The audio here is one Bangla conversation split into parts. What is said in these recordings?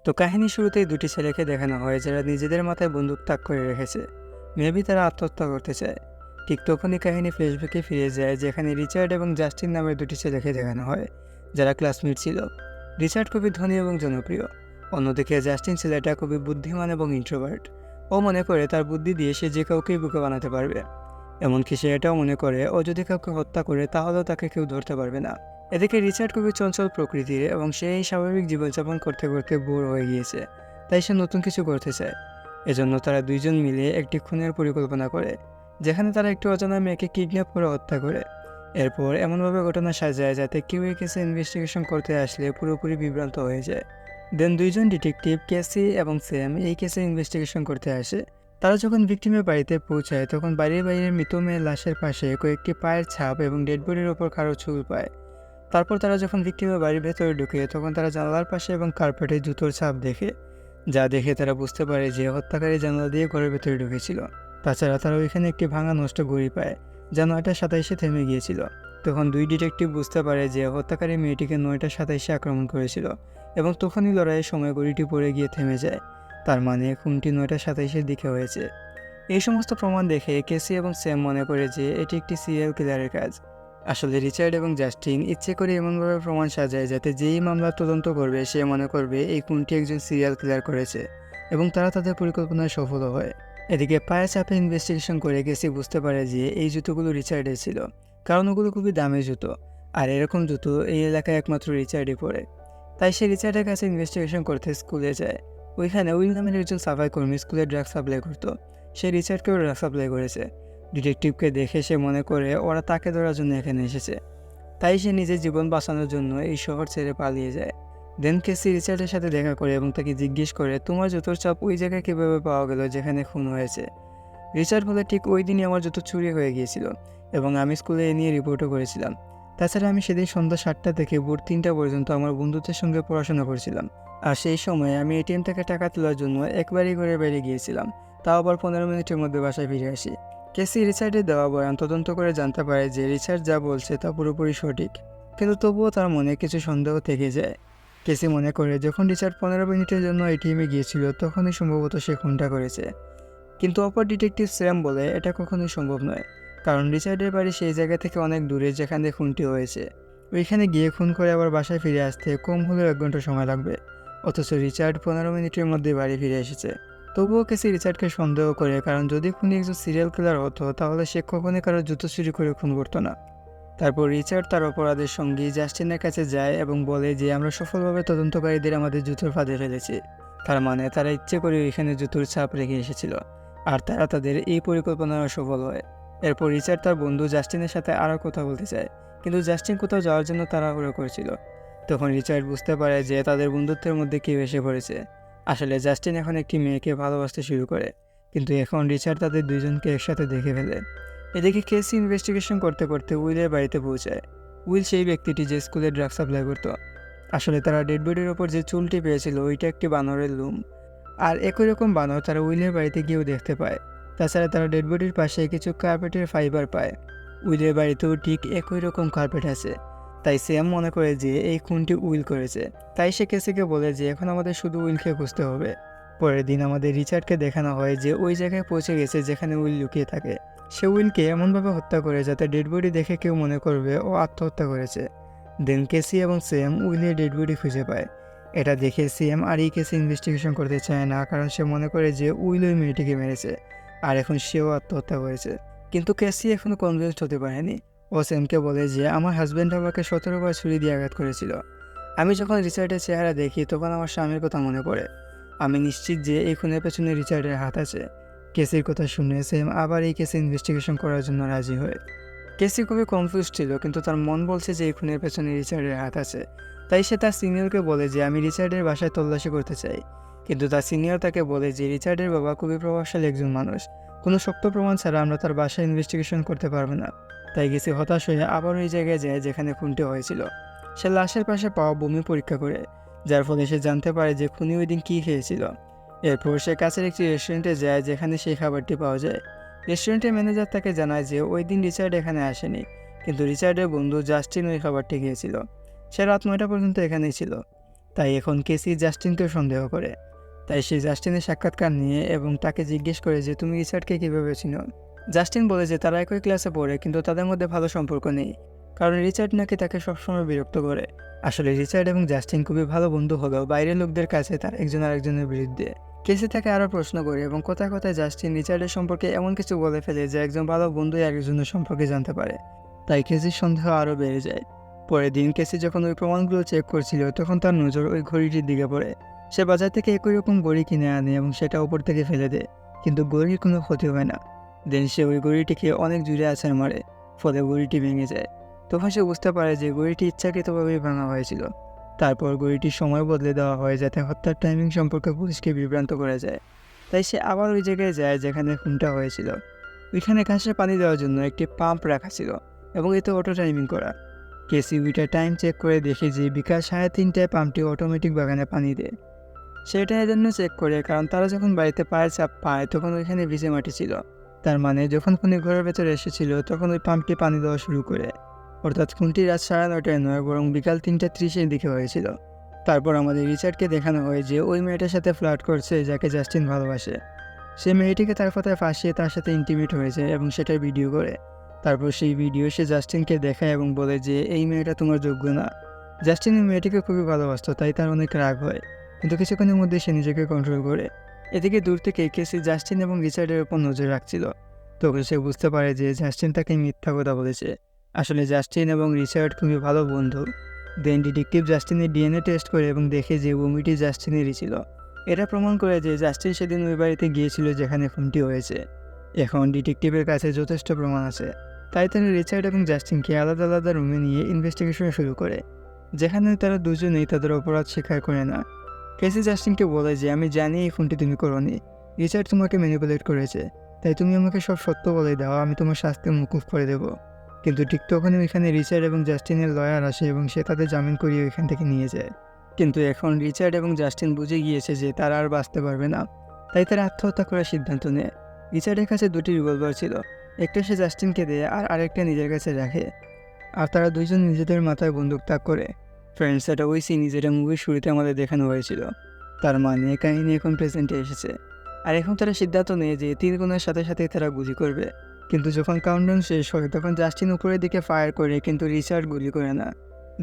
তো কাহিনী শুরুতেই দুটি ছেলেকে দেখানো হয় যারা নিজেদের মাথায় বন্দুক তাক করে রেখেছে। মেবি তারা আত্মহত্যা করতে চায়। ঠিক তখনই কাহিনী ফ্ল্যাশব্যাকে ফিরে যায়, যেখানে রিচার্ড এবং জাস্টিন নামের দুটি ছেলেকে দেখানো হয় যারা ক্লাসমেট ছিল। রিচার্ড খুবই ধনী এবং জনপ্রিয়, অন্যদিকে জাস্টিন ছেলেটা খুবই বুদ্ধিমান এবং ইন্ট্রোভার্ট। ও মনে করে তার বুদ্ধি দিয়ে সে যে কাউকেই বোকা বানাতে পারবে। এমনকি সে এটাও মনে করে ও যদি কাউকে হত্যা করে তাহলেও তাকে কেউ ধরতে পারবে না। এদিকে রিচার্ড খুবই চঞ্চল প্রকৃতির এবং সে এই স্বাভাবিক জীবনযাপন করতে করতে বোর হয়ে গিয়েছে, তাই সে নতুন কিছু করতে চায়। এজন্য তারা দুইজন মিলে একটি খুনের পরিকল্পনা করে, যেখানে তারা একটি অজানা মেয়েকে কিডন্যাপ করে হত্যা করে। এরপর এমনভাবে ঘটনা সাজায় যাতে কেউ এই কেসে ইনভেস্টিগেশন করতে আসলে পুরোপুরি বিভ্রান্ত হয়ে যায়। দেন দুইজন ডিটেকটিভ ক্যাসি এবং স্যাম এই কেসে ইনভেস্টিগেশন করতে আসে। তারা যখন ভিকটিমের বাড়িতে পৌঁছায় তখন বাড়ির বাইরের মৃত মেয়ের লাশের পাশে কয়েকটি পায়ের ছাপ এবং ডেড বডির ওপর কারো চুল পায়। তারপর তারা যখন ভিকটিমের বাড়ির ভেতরে ঢুকে তখন তারা জানালার পাশে এবং কার্পেটে জুতোর ছাপ দেখে, যা দেখে তারা বুঝতে পারে যে হত্যাকারী জানালা দিয়ে ঘরের ভেতরে ঢুকেছিল। তাছাড়া তারা ওইখানে একটি ভাঙা নষ্ট ঘড়ি পায়, যা 9টা 27-এ থেমে গিয়েছিল। তখন দুই ডিটেকটিভ বুঝতে পারে যে হত্যাকারী মেয়েটিকে 9টা 27-এ আক্রমণ করেছিল এবং তখনই লড়াইয়ের সময় ঘড়িটি পড়ে গিয়ে থেমে যায়। তার মানে খুনটি 9টা 27-এর দিকে হয়েছে। এই সমস্ত প্রমাণ দেখে কেসি এবং স্যাম মনে করে যে এটি একটি সিরিয়াল কিলারের কাজ। আসলে রিচার্ড এবং জাস্টিন ইচ্ছে করে এমনভাবে প্রমাণ সাজায় যাতে যেই মামলার তদন্ত করবে সে মনে করবে এই খুনটি একজন সিরিয়াল কিলার করেছে, এবং তারা তাদের পরিকল্পনায় সফল হয়। এদিকে পায়ের চাপে ইনভেস্টিগেশন করে কেসি বুঝতে পারে যে এই জুতোগুলো রিচার্ডের ছিল, কারণ ওগুলো খুবই দামি জুতো, আর এরকম জুতো এই এলাকায় একমাত্র রিচার্ডই পরে। তাই সে রিচার্ডের কাছে ইনভেস্টিগেশন করতে স্কুলে যায়। ওইখানে উইল নামের একজন সাফাই কর্মী স্কুলে ড্রাগ সাপ্লাই করতো। সে রিচার্ডকেও ড্রাগ সাপ্লাই করেছে। ডিটেকটিভকে দেখে সে মনে করে ওরা তাকে ধরার জন্য এখানে এসেছে, তাই সে নিজের জীবন বাঁচানোর জন্য এই শহর ছেড়ে পালিয়ে যায়। দেন কেসি রিচার্ডের সাথে দেখা করে এবং তাকে জিজ্ঞেস করে, তোমার জুতোর চাপ ওই জায়গায় কীভাবে পাওয়া গেল যেখানে খুন হয়েছে? রিচার্ড বলে, ঠিক ওই দিনই আমার জুতো চুরি হয়ে গিয়েছিল এবং আমি স্কুলে এ নিয়ে রিপোর্টও করেছিলাম। তাছাড়া আমি সেদিন সন্ধ্যা 7টা থেকে ভোর 3টা পর্যন্ত আমার বন্ধুদের সঙ্গে পড়াশোনা করছিলাম, আর সেই সময় আমি এটিএম থেকে টাকা তোলার জন্য একবারই করে বেরিয়ে গিয়েছিলাম, তাও আবার 15 মিনিটের মধ্যে বাসায় ফিরে আসি। কেসি রিচার্ডের দেওয়া বয়ান তদন্ত করে জানতে পারে যে রিচার্ড যা বলছে তা পুরোপুরি সঠিক, কিন্তু তবুও তার মনে কিছু সন্দেহ থেকে যায়। কেসি মনে করে যখন রিচার্ড 15 মিনিটের জন্য এটিএমে গিয়েছিল তখনই সম্ভবত সে খুনটা করেছে। কিন্তু অপর ডিটেকটিভ স্যাম বলে এটা কখনোই সম্ভব নয়, কারণ রিচার্ডের বাড়ি সেই জায়গা থেকে অনেক দূরে যেখানে খুনটি হয়েছে। ওইখানে গিয়ে খুন করে আবার বাসায় ফিরে আসতে কম হলেও 1 ঘন্টা সময় লাগবে, অথচ রিচার্ড 15 মিনিটের মধ্যে বাড়ি ফিরে এসেছে। তবুও কেসি রিচার্ডকে সন্দেহ করে, কারণ যদি খুনি একজন সিরিয়াল কিলার হতো তাহলে সে কখনোই কারো জুতো চুরি করে খুন করতো না। তারপর রিচার্ড তার অপরাধের সঙ্গী জাস্টিনের কাছে যায় এবং বলে যে আমরা সফলভাবে তদন্তকারীদের আমাদের জুতোর ফাঁদে ফেলেছি। তার মানে তারা ইচ্ছে করে এখানে জুতোর ছাপ রেখে এসেছিল, আর তারা তাদের এই পরিকল্পনায় সফল হয়। এরপর রিচার্ড তার বন্ধু জাস্টিনের সাথে আরও কথা বলতে চায়, কিন্তু জাস্টিন কোথাও যাওয়ার জন্য তাড়াহুড়ো করেছিল। তখন রিচার্ড বুঝতে পারে যে তাদের বন্ধুত্বের মধ্যে কেউ এসে পড়েছে। আসলে জাস্টিন এখন একটি মেয়েকে ভালোবাসতে শুরু করে, কিন্তু এখন রিচার্ড তাদের দুইজনকে একসাথে দেখে ফেলে। এদিকে কেসি ইনভেস্টিগেশন করতে করতে উইলের বাড়িতে পৌঁছায়। উইল সেই ব্যক্তিটি যে স্কুলে ড্রাগ সাপ্লাই করতো। আসলে তারা ডেড বডির ওপর যে চুলটি পেয়েছিল ওইটা একটি বানরের লুম, আর একই রকম বানর তারা উইলের বাড়িতে গিয়েও দেখতে পায়। তাছাড়া তারা ডেড বডির পাশে কিছু কার্পেটের ফাইবার পায়। উইলের বাড়িতেও ঠিক একই রকম কার্পেট আছে। তাই স্যাম মনে করে যে এই খুনটি উইল করেছে। তাই সে কেসিকে বলে যে এখন আমাদের শুধু উইলকে খুঁজতে হবে। পরের দিন আমাদের রিচার্ডকে দেখানো হয় যে ওই জায়গায় পৌঁছে গেছে যেখানে উইল লুকিয়ে থাকে। সে উইলকে এমনভাবে হত্যা করে যাতে ডেড বডি দেখে কেউ মনে করবে ও আত্মহত্যা করেছে। দেন কেসি এবং স্যাম উইলের ডেড বডি খুঁজে পায়। এটা দেখে স্যাম আর এই কেসে ইনভেস্টিগেশন করতে চায় না, কারণ সে মনে করে যে উইল ওই মেয়েটিকে মেরেছে আর এখন সেও আত্মহত্যা করেছে। কিন্তু কেসি এখনও কনভিন্সড হতে পারেনি। ও স্যামকে বলে যে আমার হাজব্যান্ড আমাকে 17বার ছুরি দিয়ে আঘাত করেছিল। আমি যখন রিচার্ডের চেহারা দেখি তখন আমার স্বামীর কথা মনে পড়ে। আমি নিশ্চিত যে এই খুনের পেছনে রিচার্ডের হাত আছে। কেসির কথা শুনে স্যাম আবার এই কেসে ইনভেস্টিগেশন করার জন্য রাজি হয়। কেসি খুবই কনফিউজ ছিল, কিন্তু তার মন বলছে যে এই খুনের পেছনে রিচার্ডের হাত আছে। তাই সে তার সিনিয়রকে বলে যে আমি রিচার্ডের বাসায় তল্লাশি করতে চাই। কিন্তু তার সিনিয়র তাকে বলে যে রিচার্ডের বাবা খুবই প্রভাবশালী একজন মানুষ, কোনো শক্ত প্রমাণ ছাড়া আমরা তার বাসায় ইনভেস্টিগেশন করতে পারবো না। তাই কেসি হতাশ হয়ে আবার ওই জায়গায় যায় যেখানে খুনটি হয়েছিল। সে লাশের পাশে পাওয়া বমি পরীক্ষা করে, যার ফলে সে জানতে পারে যে খুনি ওই দিন কী খেয়েছিল। এরপর সে কাছের একটি রেস্টুরেন্টে যায় যেখানে সেই খাবারটি পাওয়া যায়। রেস্টুরেন্টের ম্যানেজার তাকে জানায় যে ওই দিন রিচার্ড এখানে আসেনি, কিন্তু রিচার্ডের বন্ধু জাস্টিন ওই খাবারটি খেয়েছিল। সে রাত 9টা পর্যন্ত এখানেই ছিল। তাই এখন কেসি জাস্টিনকেও সন্দেহ করে। তাই সে জাস্টিনের সাক্ষাৎকার নিয়ে এবং তাকে জিজ্ঞেস করে যে তুমি রিচার্ডকে কীভাবে চিনো। জাস্টিন বলে যে তারা একই ক্লাসে পড়ে কিন্তু তাদের মধ্যে ভালো সম্পর্ক নেই, কারণ রিচার্ড নাকি তাকে সবসময় বিরক্ত করে। আসলে রিচার্ড এবং জাস্টিন খুবই ভালো বন্ধু হলেও বাইরের লোকদের কাছে তারা একজন আরেকজনের বিরুদ্ধে। কেসি তাকে আরও প্রশ্ন করে এবং কথায় কথায় জাস্টিন রিচার্ডের সম্পর্কে এমন কিছু বলে ফেলে যে একজন ভালো বন্ধুই আরেকজনের সম্পর্কে জানতে পারে। তাই কেসির সন্দেহ আরও বেড়ে যায়। পরের দিন কেসি যখন ওই প্রমাণগুলো চেক করছিল তখন তার নজর ওই ঘড়িটির দিকে পড়ে। সে বাজার থেকে একই রকম ঘড়ি কিনে আনে এবং সেটা উপর থেকে ফেলে দেয়, কিন্তু ঘড়ির কোনো ক্ষতি হয় না। দেন সে ওই ঘড়িটিকে অনেক জুড়ে আছাড় মারে, ফলে ঘড়িটি ভেঙে যায়। তখন সে বুঝতে পারে যে ঘড়িটি ইচ্ছাকৃতভাবেই ভাঙা হয়েছিল। তারপর ঘড়িটির সময় বদলে দেওয়া হয় যাতে হত্যার টাইমিং সম্পর্কে পুলিশকে বিভ্রান্ত করা যায়। তাই সে আবার ওই জায়গায় যায় যেখানে খুনটা হয়েছিল। ওইখানে ঘাসে পানি দেওয়ার জন্য একটি পাম্প রাখা ছিল এবং এতে অটো টাইমিং করা। কেসি ওইটার টাইম চেক করে দেখে যে বিকাল 3:30টায় পাম্পটি অটোমেটিক বাগানে পানি দেয়। সেটা এজন্য চেক করে কারণ তারা যখন বাড়িতে পায়ের চাপ পায় তখন ওইখানে ভিজে মাটি ছিল। তার মানে যখন খুনি ঘরের ভেতরে এসেছিল তখন ওই পাম্পটি পানি দেওয়া শুরু করে। অর্থাৎ খুনটি রাত 9:30টায় নয় বরং বিকাল 3:30-এর দিকে হয়েছিল। তারপর আমাদের রিচার্ডকে দেখানো হয় যে ওই মেয়েটার সাথে ফ্লার্ট করছে যাকে জাস্টিন ভালোবাসে। সে মেয়েটিকে তার কথায় ফাঁসিয়ে তার সাথে ইন্টিমেট হয়েছে এবং সেটার ভিডিও করে। তারপর সেই ভিডিও সে জাস্টিনকে দেখায় এবং বলে যে এই মেয়েটা তোমার যোগ্য না। জাস্টিন এই মেয়েটিকে খুবই ভালোবাসত, তাই তার অনেক রাগ হয়, কিন্তু কিছুক্ষণের মধ্যে সে নিজেকে কন্ট্রোল করে। এদিকে দূর থেকে কেসি জাস্টিন এবং রিচার্ডের উপর নজর রাখছিল। তখন সে বুঝতে পারে যে জাস্টিন তাকে মিথ্যা কথা বলেছে। আসলে জাস্টিন এবং রিচার্ড খুবই ভালো বন্ধু। দেন ডিটেকটিভ জাস্টিনের ডিএনএ টেস্ট করে এবং দেখে যে বমিটি জাস্টিনেরই ছিল। এটা প্রমাণ করে যে জাস্টিন সেদিন ওই বাড়িতে গিয়েছিল যেখানে খুনটি হয়েছে। এখন ডিটেকটিভের কাছে যথেষ্ট প্রমাণ আছে, তাই তারা রিচার্ড এবং জাস্টিনকে আলাদা আলাদা রুমে নিয়ে ইনভেস্টিগেশন শুরু করে, যেখানে তারা দুজনেই তাদের অপরাধ স্বীকার করে না। কেসি জাস্টিনকে বলে যে আমি জানি এই ফোনটি তুমি করোনি, রিচার্ড তোমাকে ম্যানিপুলেট করেছে, তাই তুমি আমাকে সব সত্য বলে দাও, আমি তোমার শাস্তি মুকুব করে দেব। কিন্তু ঠিক তখনই ওইখানে রিচার্ড এবং জাস্টিনের লয়ার আসে এবং সে তাদের জামিন করিয়ে ওইখান থেকে নিয়ে যায়। কিন্তু এখন রিচার্ড এবং জাস্টিন বুঝে গিয়েছে যে তারা আর বাঁচতে পারবে না, তাই তারা আত্মহত্যা করার সিদ্ধান্ত নেয়। রিচার্ডের কাছে 2টি রিভলভার ছিল, একটা সে জাস্টিনকে দেয় আর আরেকটা নিজের কাছে রাখে। আর তারা দুইজন নিজেদের মাথায় বন্দুক তাক করে। ফ্রেন্ডস, এটা ওই সিন যেটা মুভির শুরুতে আমাদের দেখানো হয়েছিল। তার মানে কাহিনী এখন প্রেজেন্টে এসেছে, আর এখন তারা সিদ্ধান্ত নেয় যে 3 গুণের সাথে সাথেই তারা গুলি করবে। কিন্তু যখন কাউন্টডাউন শেষ হয় তখন জাস্টিন উপরের দিকে ফায়ার করে, কিন্তু রিচার্ড গুলি করে না।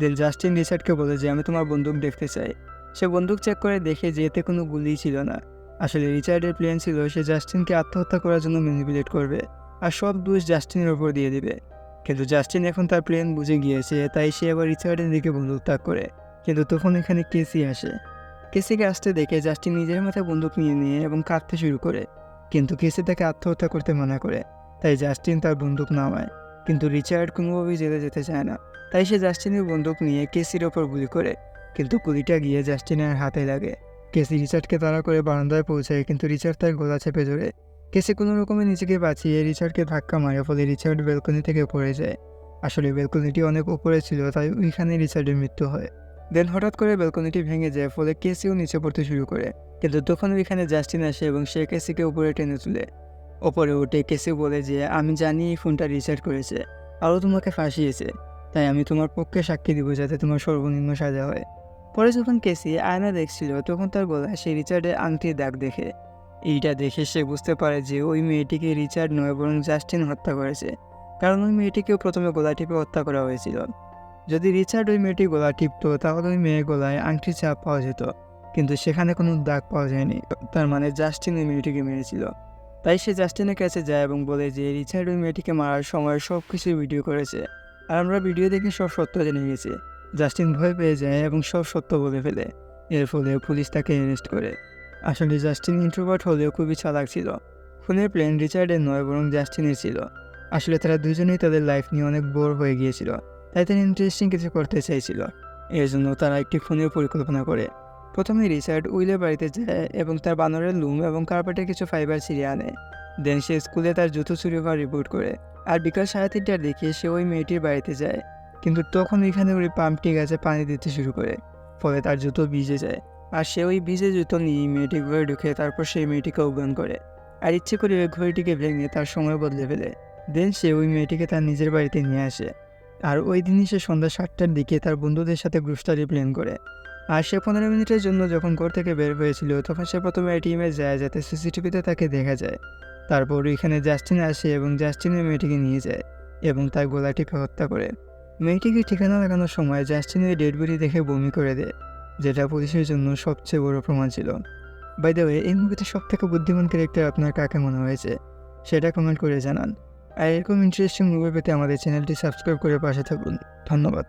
দেন জাস্টিন রিচার্ডকে বলে যে আমি তোমার বন্দুক দেখতে চাই। সে বন্দুক চেক করে দেখে যে এতে কোনো গুলিই ছিল না। আসলে রিচার্ডের প্ল্যান ছিল সে জাস্টিনকে আত্মহত্যা করার জন্য ম্যানিপুলেট করবে আর সব দোষ জাস্টিনের ওপর দিয়ে দিবে। কিন্তু জাস্টিন এখন তার প্ল্যান বুঝে গিয়েছে, তাই সে আবার রিচার্ডের দিকে বন্দুক তাক করে। কিন্তু তখন এখানে কেসি আসে। কেসিকে আসতে দেখে জাস্টিন নিজের মাথায় বন্দুক নিয়ে এবং কাঁদতে শুরু করে, কিন্তু কেসি তাকে আত্মহত্যা করতে মানা করে। তাই জাস্টিন তার বন্দুক নামায়, কিন্তু রিচার্ড কোনোভাবেই জেলে যেতে চায় না। তাই সে জাস্টিনের বন্দুক নিয়ে কেসির ওপর গুলি করে, কিন্তু গুলিটা গিয়ে জাস্টিনের হাতে লাগে। কেসি রিচার্ডকে তাড়া করে বারান্দায় পৌঁছায়, কিন্তু রিচার্ড তার গলা চেপে ধরে। কেসি কোনো রকমে নিজেকে বাঁচিয়ে রিচার্ডকে ধাক্কা মারে, ফলে রিচার্ড ব্যালকনি থেকে পড়ে যায়। আসলে ব্যালকনিটি অনেক উপরে ছিল, তাই ওইখানে রিচার্ডের মৃত্যু হয়। দেন হঠাৎ করে ব্যালকনিটি ভেঙে যায়, ফলে কেসিও নিচে পড়তে শুরু করে। কিন্তু তখন ওইখানে জাস্টিন আসে এবং সে কেসিকে উপরে টেনে তুলে। ওপরে উঠে কেসি বলে যে আমি জানি এই ফোনটা রিচার্ড করেছে, আরও তোমাকে ফাঁসিয়েছে, তাই আমি তোমার পক্ষে সাক্ষী দিব যাতে তোমার সর্বনিম্ন সাজা হয়। পরে যখন কেসি আয়না দেখছিল তখন তার গলায় সে রিচার্ডের আংটির দাগ দেখে। এইটা দেখে সে বুঝতে পারে যে ওই মেয়েটিকে রিচার্ড নয় বরং জাস্টিন হত্যা করেছে, কারণ ওই মেয়েটিকেও প্রথমে গলা টিপে হত্যা করা হয়েছিল। যদি রিচার্ড ওই মেয়েটির গলা টিপত তাহলে ওই মেয়ের গলায় আংটির ছাপ পাওয়া যেত, কিন্তু সেখানে কোনো দাগ পাওয়া যায়নি। তার মানে জাস্টিন ওই মেয়েটিকে মেরেছিল। তাই সে জাস্টিনের কাছে যায় এবং বলে যে রিচার্ড ওই মেয়েটিকে মারার সময় সব কিছু ভিডিও করেছে, আর আমরা ভিডিও দেখে সব সত্য জেনে গেছি। জাস্টিন ভয় পেয়ে যায় এবং সব সত্য বলে ফেলে। এর ফলে পুলিশ তাকে অ্যারেস্ট করে। আসলে জাস্টিন ইন্ট্রোভার্ট হলেও খুবই চালাক ছিল। খুনের প্ল্যান রিচার্ডের নয় বরং জাস্টিনের ছিল। আসলে তারা দুজনেই তাদের লাইফ নিয়ে অনেক বোর হয়ে গিয়েছিল, তাই তারা ইন্টারেস্টিং কিছু করতে চাইছিল। এর জন্য তারা একটি খুনের পরিকল্পনা করে। প্রথমে রিচার্ড উইলের বাড়িতে যায় এবং তার বানরের লুম এবং কার্পেটের কিছু ফাইবার ছিঁড়ে আনে। দেন সে স্কুলে তার জুতো চুরি হওয়ার রিপোর্ট করে। আর বিকাল 3:30টার দিকে সে ওই মেয়েটির বাড়িতে যায়, কিন্তু তখন ওইখানে ওই পাম্পটি গাছে পানি দিতে শুরু করে, ফলে তার জুতো ভিজে যায়। আর সে ওই ভিজে জুতো নিয়ে মেয়েটির ঘরে ঢুকে তারপর সেই মেয়েটিকে অজ্ঞান করে, আর ইচ্ছে করে ওই ঘড়িটিকে ভেঙে তার সময় বদলে ফেলে। দেন সে ওই মেয়েটিকে তার নিজের বাড়িতে নিয়ে আসে। আর ওই দিনই সে সন্ধ্যা 7টার দিকে তার বন্ধুদের সাথে গ্রুপ স্টাডি প্ল্যান করে। আর সে 15 মিনিটের জন্য যখন ঘর থেকে বের হয়েছিল তখন সে প্রথমে এটিএমে যায় যাতে সিসিটিভিতে তাকে দেখা যায়। তারপর এখানে জাস্টিন আসে এবং জাস্টিনের মেয়েটিকে নিয়ে যায় এবং তার গলা টিপে হত্যা করে। মেয়েটিকে ঠিকানা লাগানোর সময় জাস্টিনের ডেড বডি দেখে বমি করে দেয়, যেটা পুলিশের জন্য সবচেয়ে বড় প্রমাণ ছিল। বাই দ্য ওয়ে, এই মুভিতে সবথেকে বুদ্ধিমান ক্যারেক্টার আপনার কাকে মনে হয়েছে সেটা কমেন্ট করে জানান। আর এরকম ইন্টারেস্টিং মুভি পেতে আমাদের চ্যানেলটি সাবস্ক্রাইব করে পাশে থাকুন। ধন্যবাদ।